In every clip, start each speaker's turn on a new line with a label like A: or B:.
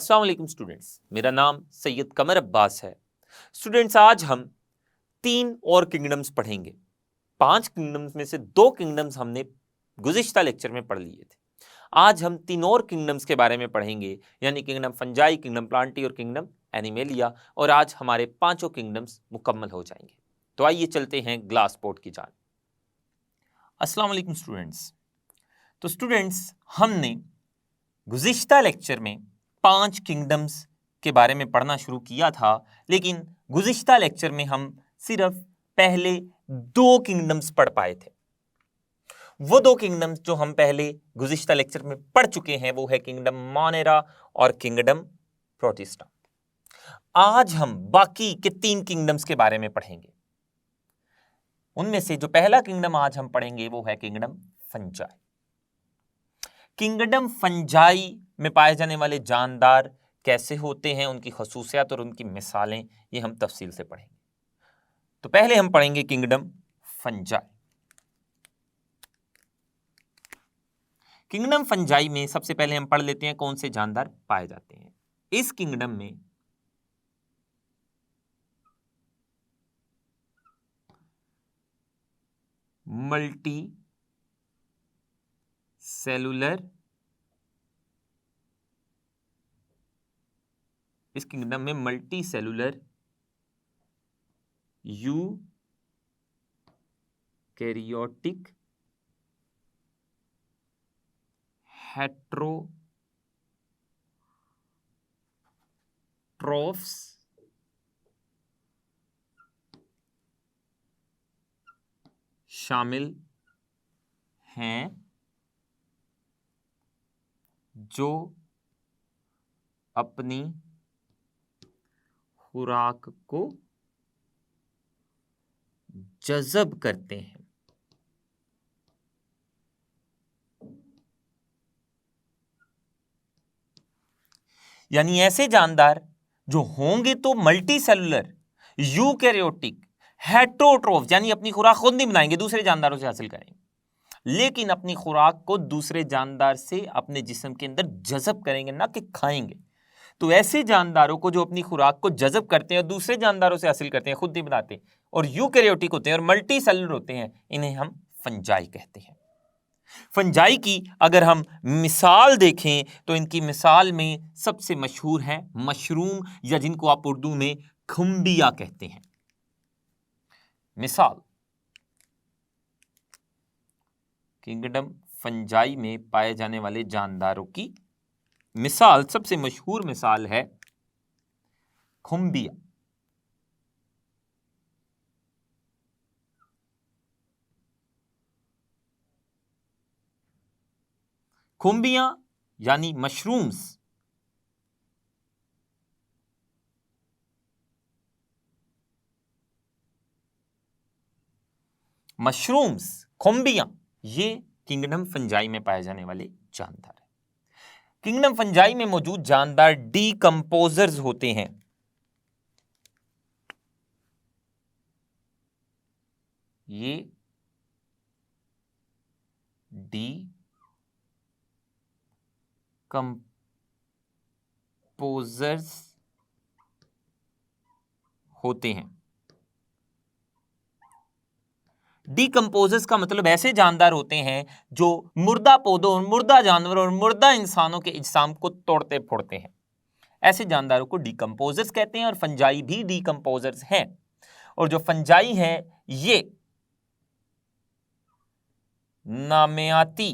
A: अस्सलाम वालेकुम स्टूडेंट्स, मेरा नाम सैयद कमर अब्बास है। स्टूडेंट्स, आज हम 3 और किंगडम्स पढ़ेंगे। 5 किंगडम्स में से 2 किंगडम्स हमने गुज़िश्ता लेक्चर में पढ़ लिए थे। आज हम 3 और किंगडम्स के बारे में पढ़ेंगे, यानी किंगडम फंजाई, किंगडम प्लांटी और किंगडम एनिमेलिया। और आज हमारे 5 किंगडम्स मुकम्मल हो जाएंगे। तो आइए चलते हैं ग्लास पोर्ट की जान। अस्सलाम वालेकुम स्टूडेंट्स। तो स्टूडेंट्स, हमने गुज़िश्ता लेक्चर में 5 किंगडम्स के बारे में पढ़ना शुरू किया था, लेकिन गुज़िश्ता लेक्चर में हम सिर्फ पहले 2 किंगडम्स पढ़ पाए थे। वो 2 किंगडम्स जो हम पहले गुज़िश्ता लेक्चर में पढ़ चुके हैं वो है किंगडम मोनेरा और किंगडम प्रोटिस्टा। आज हम बाकी के 3 किंगडम्स के बारे में पढ़ेंगे। उनमें से जो पहला किंगडम आज हम पढ़ेंगे वो है किंगडम फंजाई। किंगडम फंजाई में पाए जाने वाले जानदार कैसे होते हैं, उनकी खसूसियात और उनकी मिसालें, ये हम तफसील से पढ़ेंगे। तो पहले हम पढ़ेंगे किंगडम फंजाई। किंगडम फंजाई में सबसे पहले हम पढ़ लेते हैं कौन से जानदार पाए जाते हैं। इस किंगडम में multicellular multicellular eukaryotic heterotrophs शामिल हैं जो अपनी खुराक को जज़ब करते हैं। यानी ऐसे जानदार जो होंगे तो मल्टी सेलुलर, यूकैरियोटिक, हेट्रोट्रोफ, यानी अपनी खुराक खुद नहीं बनाएंगे, दूसरे जानदारों से हासिल करेंगे, लेकिन अपनी खुराक को दूसरे जानदार से अपने जिस्म के अंदर जज़ब करेंगे, ना कि खाएंगे। तो ऐसे जानदारों को जो अपनी खुराक को जज़ब करते हैं और दूसरे जानदारों से हासिल करते हैं, खुद नहीं बनाते, और यूकैरियोटिक होते हैं और मल्टी सेलुलर होते हैं, इन्हें हम फंजाई कहते हैं। फंजाई की अगर हम मिसाल देखें तो इनकी मिसाल में सबसे मशहूर है मशरूम, या जिनको आप उर्दू में खुम्बिया कहते हैं। मिसाल, किंगडम फंजाई में पाए जाने वाले जानदारों की मिसाल, सबसे मशहूर मिसाल है खुम्बिया। खुम्बिया यानी मशरूम्स खुम्बिया, ये किंगडम फंजाई में पाए जाने वाले जानदार हैं। किंगडम फंजाई में मौजूद जानदार डीकंपोजर्स होते हैं। ये डीकंपोजर्स होते हैं। डीकंपोजर्स का मतलब ऐसे जानदार होते हैं जो मुर्दा पौधों और मुर्दा जानवरों और मुर्दा इंसानों के इज्साम को तोड़ते फोड़ते हैं। ऐसे जानदारों को डीकंपोजर्स कहते हैं, और फंजाई भी डीकंपोजर्स हैं। और जो फंजाई हैं ये नामियाती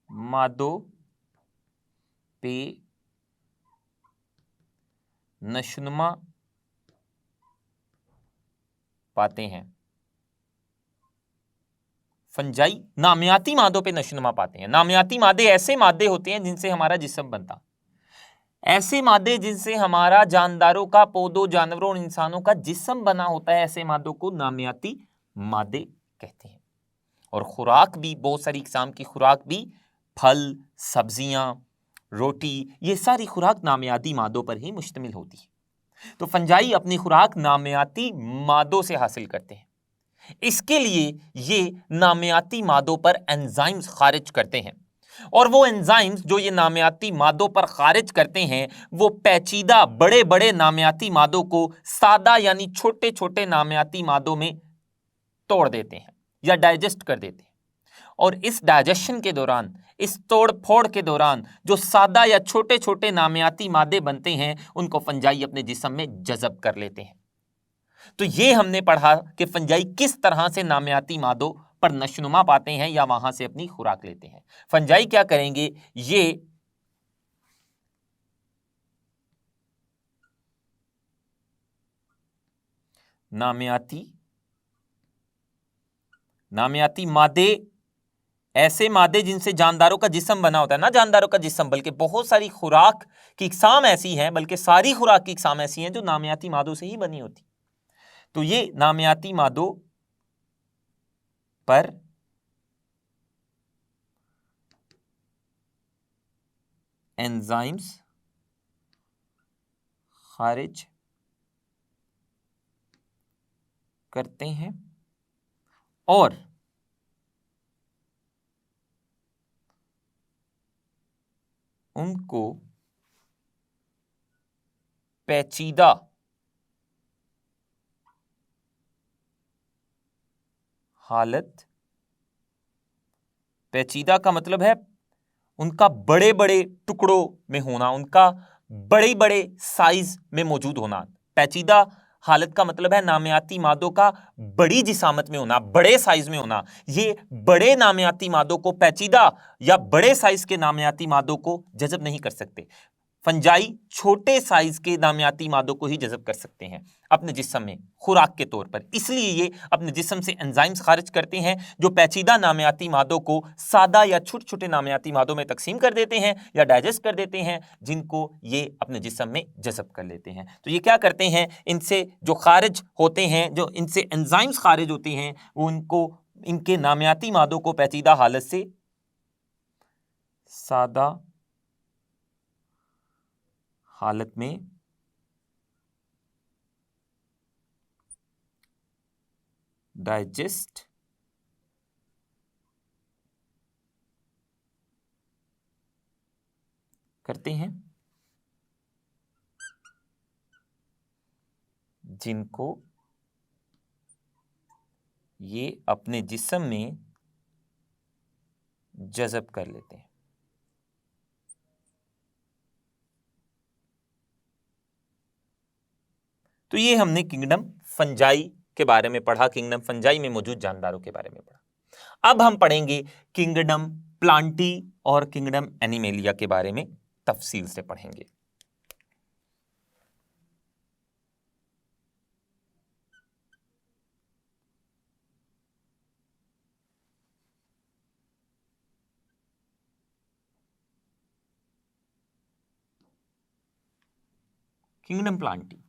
A: मादों पे नशोनुमा पाते हैं। फंजाई नामियाती मादों पे नशोनुमा पाते हैं। नामियाती मादे ऐसे मादे होते हैं जिनसे हमारा जिस्म बनता, ऐसे मादे जिनसे हमारा जानदारों का, पौधों, जानवरों और इंसानों का जिस्म बना होता है, ऐसे मादों को नामियाती मादे कहते हैं। और खुराक भी, बहुत सारी किस्म की खुराक भी, फल, सब्जियां, रोटी, ये सारी खुराक नामियाती मादों पर ही मुश्तमिल होती है। तो फंजाई अपनी खुराक नामियाती मादों से हासिल करते हैं। इसके लिए ये नामियाती मादों पर एंजाइम्स खारिज करते हैं, और वो एंजाइम्स जो ये नामियाती मादों पर खारिज करते हैं वो पेचीदा बड़े बड़े नामियाती मादों को सादा यानी छोटे छोटे नामियाती मादों में तोड़ देते हैं या डाइजेस्ट कर देते हैं। और इस डाइजेशन के दौरान, इस तोड़ फोड़ के दौरान जो सादा या छोटे छोटे नामियाती मादे बनते हैं उनको फंजाई अपने जिस्म में जज़ब कर लेते हैं। तो ये हमने पढ़ा कि फंजाई किस तरह से नामियाती मादों पर नशनुमा पाते हैं या वहां से अपनी खुराक लेते हैं। फंजाई क्या करेंगे, ये नामियाती मादे, ऐसे मादे जिनसे जानदारों का जिस्म बना होता है, ना जानदारों का जिस्म बल्कि बहुत सारी खुराक की इकसाम ऐसी हैं, बल्कि सारी खुराक की इकसाम ऐसी हैं जो नामियाती मादों से ही बनी होती। तो ये नामियाती मादों पर एंजाइम्स खारिज करते हैं और उनको पेचीदा हालत, पेचीदा का मतलब है उनका बड़े बड़े टुकड़ों में होना, उनका बड़े बड़े साइज में मौजूद होना। पेचीदा हालत का मतलब है नामियाती मादों का बड़ी जिसामत में होना, बड़े साइज में होना। ये बड़े नामियाती मादों को, पेचीदा या बड़े साइज के नामियाती मादों को जज़ब नहीं कर सकते। फंजाई छोटे साइज के नामियाती मादों को ही जज़ब कर सकते हैं अपने जिस्म में खुराक के तौर पर। इसलिए ये अपने जिस्म से एंजाइम्स खारिज करते हैं जो पेचीदा नामियाती मादों को सादा या छोटे छोटे नामियाती मादों में तकसीम कर देते हैं या डाइजेस्ट कर देते हैं, जिनको ये अपने जिस्म में जज़ब कर लेते हैं। तो ये क्या करते हैं, इनसे जो खारिज होते हैं, जो इनसे एंजाइम्स खारिज होते हैं, वो इनको, इनके नामियाती मादों को पेचीदा हालत से सादा हालत में डाइजेस्ट करते हैं, जिनको ये अपने जिस्म में जज़ब कर लेते हैं। तो ये हमने किंगडम फंजाई के बारे में पढ़ा, किंगडम फंजाई में मौजूद जानदारों के बारे में पढ़ा। अब हम पढ़ेंगे किंगडम प्लांटी और किंगडम एनिमेलिया के बारे में तफसील से पढ़ेंगे। किंगडम प्लांटी,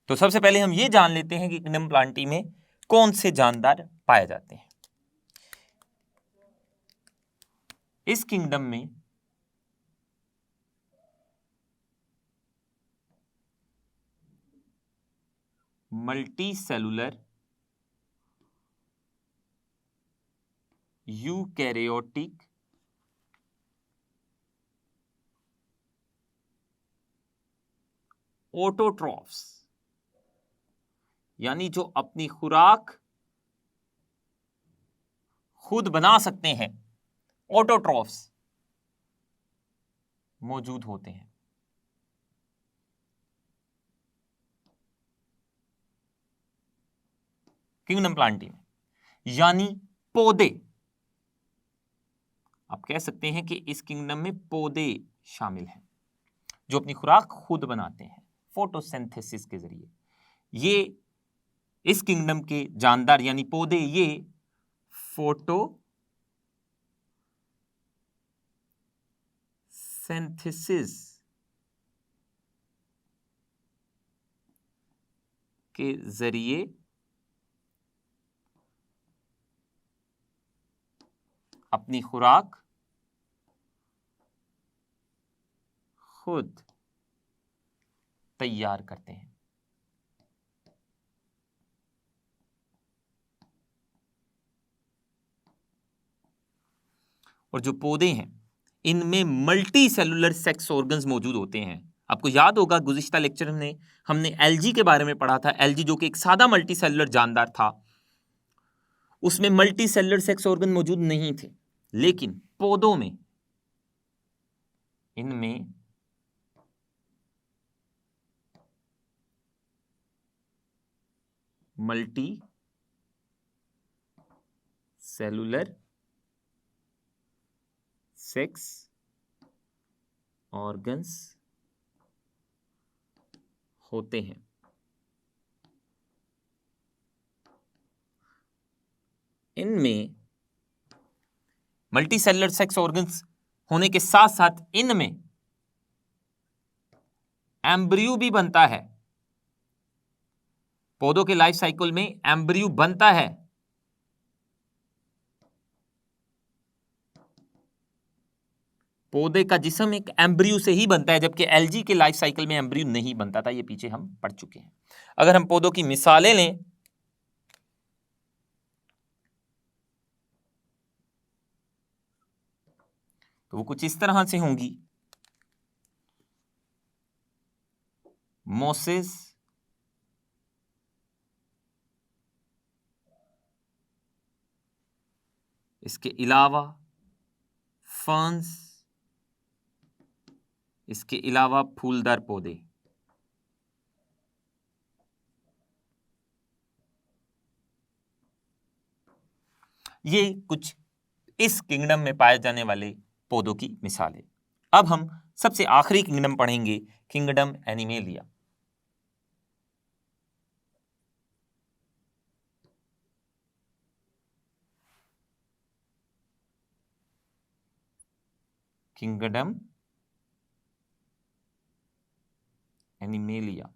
A: तो सबसे पहले हम ये जान लेते हैं कि किंगडम प्लांटी में कौन से जानदार पाए जाते हैं। इस किंगडम में मल्टी सेलुलर यूकैरियोटिक ऑटोट्रॉफ्स, यानी जो अपनी खुराक खुद बना सकते हैं, ऑटोट्रॉफ्स मौजूद होते हैं। किंगडम प्लांटी में, यानी पौधे, आप कह सकते हैं कि इस किंगडम में पौधे शामिल हैं जो अपनी खुराक खुद बनाते हैं फोटोसिंथेसिस के जरिए। ये इस किंगडम के जानदार यानी पौधे, ये फोटो सिंथेसिस के जरिए अपनी खुराक खुद तैयार करते हैं। और जो पौधे हैं इनमें मल्टी सेलुलर सेक्स ऑर्गन्स मौजूद होते हैं। आपको याद होगा गुज़िश्ता लेक्चर में हमने एल्गी के बारे में पढ़ा था। एल्गी जो कि एक सादा मल्टी सेलुलर जानदार था, उसमें मल्टी सेलुलर सेक्स ऑर्गन मौजूद नहीं थे, लेकिन पौधों में इनमें मल्टी सेलुलर सेक्स ऑर्गन्स होते हैं। इनमें मल्टी सेलुलर सेक्स ऑर्गन्स होने के साथ साथ इनमें एम्ब्रियो भी बनता है। पौधों के लाइफ साइकिल में एम्ब्रियो बनता है। पौधे का जिस्म एक एम्ब्रियो से ही बनता है, जबकि एल्गी के लाइफ साइकिल में एम्ब्रियो नहीं बनता था। ये पीछे हम पढ़ चुके हैं। अगर हम पौधों की मिसालें लें तो वो कुछ इस तरह से होंगी। मोसेस, इसके अलावा फर्न्स, इसके अलावा फूलदार पौधे। ये कुछ इस किंगडम में पाए जाने वाले पौधों की मिसाल है। अब हम सबसे आखिरी किंगडम पढ़ेंगे, kingdom animalia. Kingdom animalia.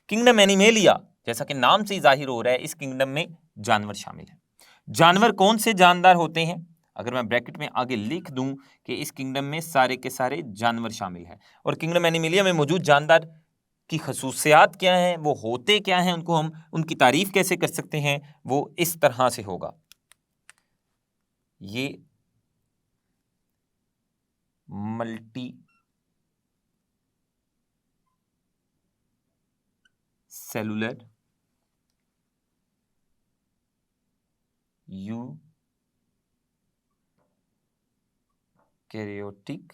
A: Kingdom animalia, जैसा कि नाम से जाहिर हो रहा है, इस किंगडम में जानवर शामिल है। जानवर कौन से जानदार होते हैं? अगर मैं ब्रैकेट में आगे लिख दूं कि इस किंगडम में सारे के सारे जानवर शामिल हैं, और किंगडम एनिमेलिया में मौजूद जानदार की खसूसियात क्या हैं, वो होते क्या हैं, उनको हम उनकी तारीफ कैसे कर सकते हैं, वो इस तरह से होगा। ये मल्टी सेलुलर यूकैरियोटिक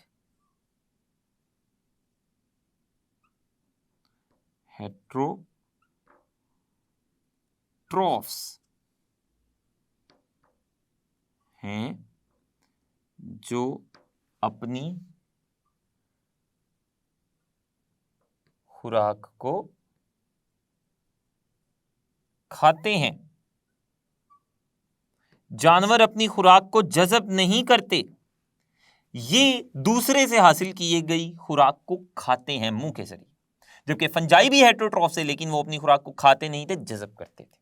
A: हेटेरोट्रॉफ्स हैं जो अपनी खुराक को खाते हैं। जानवर अपनी खुराक को जज़ब नहीं करते, ये दूसरे से हासिल की गई खुराक को खाते हैं मुंह के जरिए। जबकि फंजाई भी हेटेरोट्रॉफ्स है, लेकिन वो अपनी खुराक को खाते नहीं थे, जज़ब करते थे।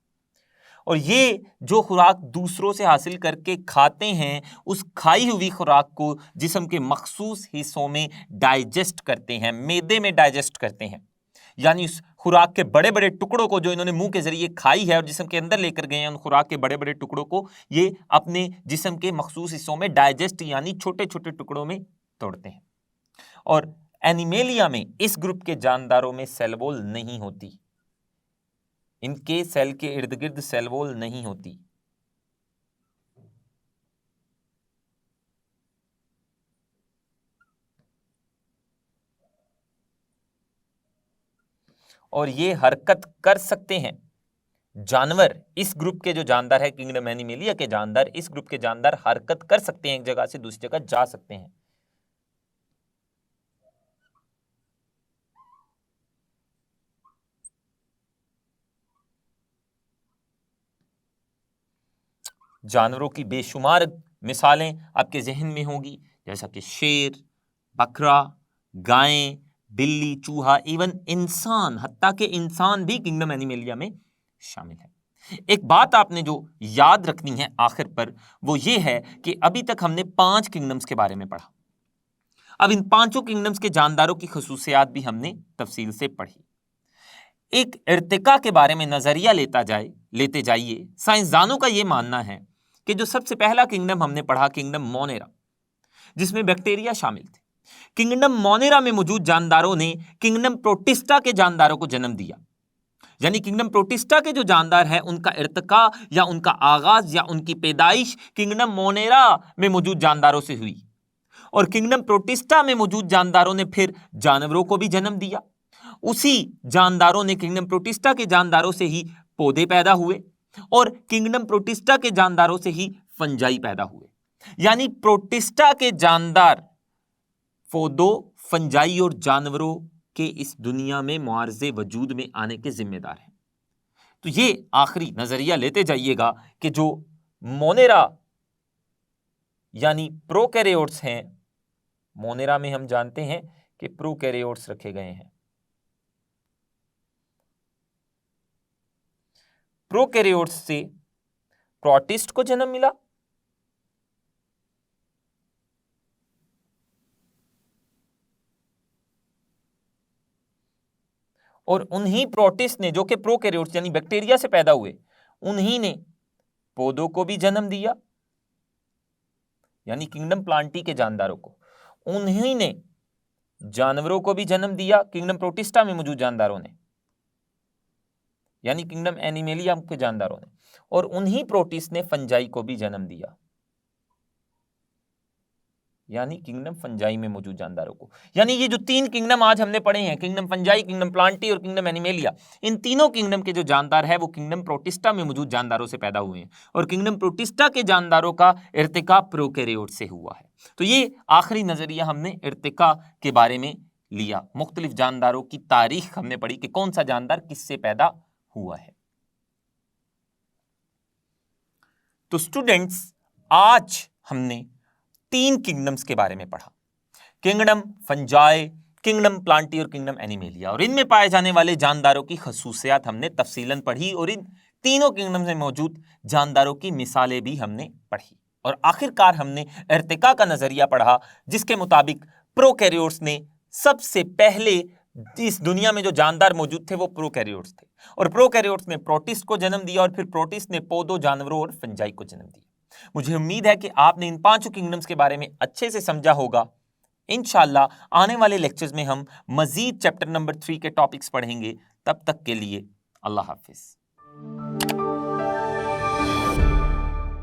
A: और ये जो खुराक दूसरों से हासिल करके खाते हैं, उस खाई हुई खुराक को जिस्म के मखसूस हिस्सों में डाइजेस्ट करते हैं, मैदे में डाइजेस्ट करते हैं। यानी उस खुराक के बड़े बड़े टुकड़ों को जो इन्होंने मुंह के जरिए खाई है और जिस्म के अंदर लेकर गए हैं, उन खुराक के बड़े बड़े टुकड़ों को ये अपने जिस्म के मखसूस हिस्सों में डाइजेस्ट यानी छोटे छोटे टुकड़ों में तोड़ते हैं। और एनिमेलिया में इस ग्रुप के जानदारों में सेल वॉल नहीं होती, इनके सेल के इर्द गिर्द सेल वॉल नहीं होती। और ये हरकत कर सकते हैं। जानवर, इस ग्रुप के जो जानदार है, किंगडम एनिमेलिया के जानदार, इस ग्रुप के जानदार हरकत कर सकते हैं, एक जगह से दूसरी जगह जा सकते हैं। जानवरों की बेशुमार मिसालें आपके जहन में होंगी, जैसा कि शेर, बकरा, गायें, बिल्ली, चूहा, इवन इंसान, हत्ता के इंसान भी किंगडम एनिमेलिया में शामिल है। एक बात आपने जो याद रखनी है आखिर पर, वो ये है कि अभी तक हमने 5 किंगडम्स के बारे में पढ़ा। अब इन 5 किंगडम्स के जानदारों की खसूसियात भी हमने तफसील से पढ़ी। एक इर्तिका के बारे में नजरिया लेते जाइए। साइंसदानों का यह मानना है कि जो सबसे पहला किंगडम हमने पढ़ा, किंगडम मोनेरा, जिसमें बैक्टीरिया शामिल थे। किंगडम मोनेरा में मौजूद जानदारों ने किंगडम प्रोटिस्टा के जानदारों को जन्म दिया। यानी किंगडम प्रोटिस्टा के जो जानदार हैं उनका इर्तिका या उनका आगाज या उनकी पैदाइश किंगडम मोनेरा में मौजूद जानदारों से हुई, और किंगडम प्रोटिस्टा में मौजूद जानदारों ने फिर जानवरों को भी जन्म दिया। उसी जानदारों ने, किंगडम प्रोटिस्टा के जानदारों से ही पौधे पैदा हुए, और किंगडम प्रोटिस्टा के जानदारों से ही फंजाई पैदा हुए। यानी प्रोटिस्टा के जानदार पौधों, फंजाई और जानवरों के इस दुनिया में मुआरजे वजूद में आने के जिम्मेदार हैं। तो ये आखिरी नजरिया लेते जाइएगा कि जो मोनेरा यानी प्रोकैरियोट्स हैं, मोनेरा में हम जानते हैं कि प्रोकैरियोट्स रखे गए हैं। प्रोकैरियोट्स से प्रोटिस्ट को जन्म मिला, और उन्हीं प्रोटिस्ट ने, जो कि प्रोकैरियोट्स यानी बैक्टीरिया से पैदा हुए, उन्हीं ने पौधों को भी जन्म दिया, यानी किंगडम प्लांटी के जानदारों को। उन्हीं ने जानवरों को भी जन्म दिया, किंगडम प्रोटिस्टा में मौजूद जानदारों ने, यानी किंगडम एनिमेलिया के जानदारों ने। और उन्हीं प्रोटिस्ट ने फंजाई को भी जन्म दिया, यानी किंगडम फंजाई में मौजूद जानदारों को। यानी ये जो तीन किंगडम आज हमने पढ़े हैं, किंगडम फंजाई, किंगडम प्लांटी और किंगडम एनिमेलिया, इन तीनों किंगडम के जो जानदार है वो किंगडम प्रोटिस्टा में मौजूद जानदारों से पैदा हुए हैं, और किंगडम प्रोटिस्टा के जानदारों का इर्तिका प्रोकैरियोट से हुआ है। तो ये आखिरी नजरिया हमने इर्तिका के बारे में लिया। मुख्तलिफ जानदारों की तारीख हमने पढ़ी कि कौन सा जानदार किससे पैदा हुआ है। तो स्टूडेंट्स, आज हमने तीन किंगडम्स के बारे में पढ़ा, किंगडम फंजाई, किंगडम प्लांटी और किंगडम एनिमेलिया, और इनमें पाए जाने वाले जानदारों की खसूसियात हमने तफसीलन पढ़ी, और इन तीनों किंगडम्स में मौजूद जानदारों की मिसालें भी हमने पढ़ी। और आखिरकार हमने इर्तिका का नजरिया पढ़ा, जिसके मुताबिक प्रोकैरियोट्स ने सबसे पहले इस दुनिया में जो जानदार मौजूद थे वो प्रोकैरियोट्स थे, और प्रोकैरियोट्स ने प्रोटिस्ट को जन्म दिया, और फिर प्रोटिस्ट ने पौधों, जानवरों और फंजाई को जन्म दिया। मुझे उम्मीद है कि आपने इन पांचों किंगडम्स के बारे में अच्छे से समझा होगा। इंशाल्लाह आने वाले लेक्चर्स में हम मजीद चैप्टर नंबर 3 के टॉपिक्स पढ़ेंगे। तब तक के लिए अल्लाह हाफिज।